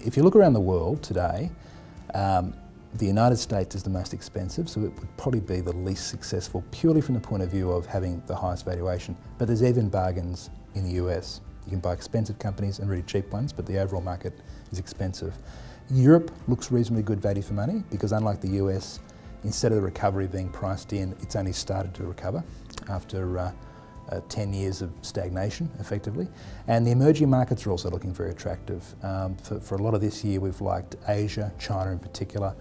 If you look around the world today, the United States is the most expensive, so it would probably be the least successful purely from the point of view of having the highest valuation. But there's even bargains in the US. You can buy expensive companies and really cheap ones, but the overall market is expensive. Europe looks reasonably good value for money because unlike the US, instead of the recovery being priced in, it's only started to recover after 10 years of stagnation, effectively. And the emerging markets are also looking very attractive. For a lot of this year, we've liked Asia, China in particular.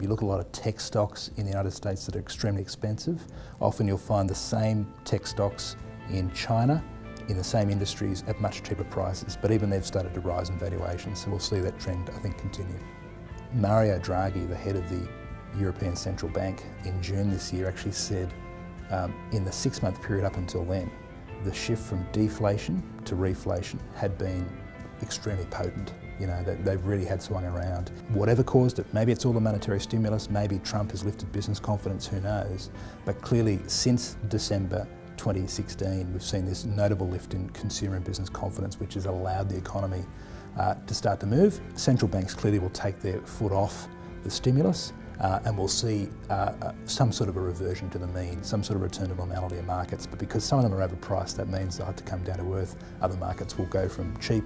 You look at a lot of tech stocks in the United States that are extremely expensive. Often you'll find the same tech stocks in China, in the same industries at much cheaper prices, but even they've started to rise in valuation, so we'll see that trend, I think, continue. Mario Draghi, the head of the European Central Bank, in June this year actually said in the 6-month period up until then, the shift from deflation to reflation had been extremely potent. You know, they've really had swung around. Whatever caused it, maybe it's all the monetary stimulus, maybe Trump has lifted business confidence, who knows. But clearly since December 2016, we've seen this notable lift in consumer and business confidence, which has allowed the economy to start to move. Central banks clearly will take their foot off the stimulus and we'll see some sort of a reversion to the mean, some sort of return to normality in markets. But because some of them are overpriced, that means they'll have to come down to earth. Other markets will go from cheap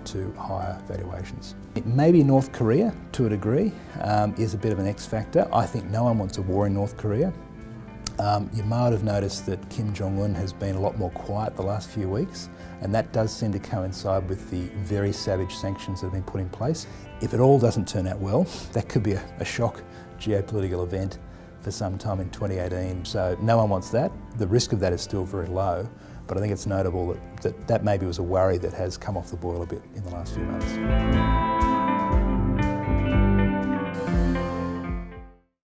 to higher valuations. Maybe North Korea, to a degree, is a bit of an X factor. I think no one wants a war in North Korea. You might have noticed that Kim Jong-un has been a lot more quiet the last few weeks, and that does seem to coincide with the very savage sanctions that have been put in place. If it all doesn't turn out well, that could be a shock geopolitical event for some time in 2018. So no one wants that. The risk of that is still very low, but I think it's notable that maybe was a worry that has come off the boil a bit in the last few months.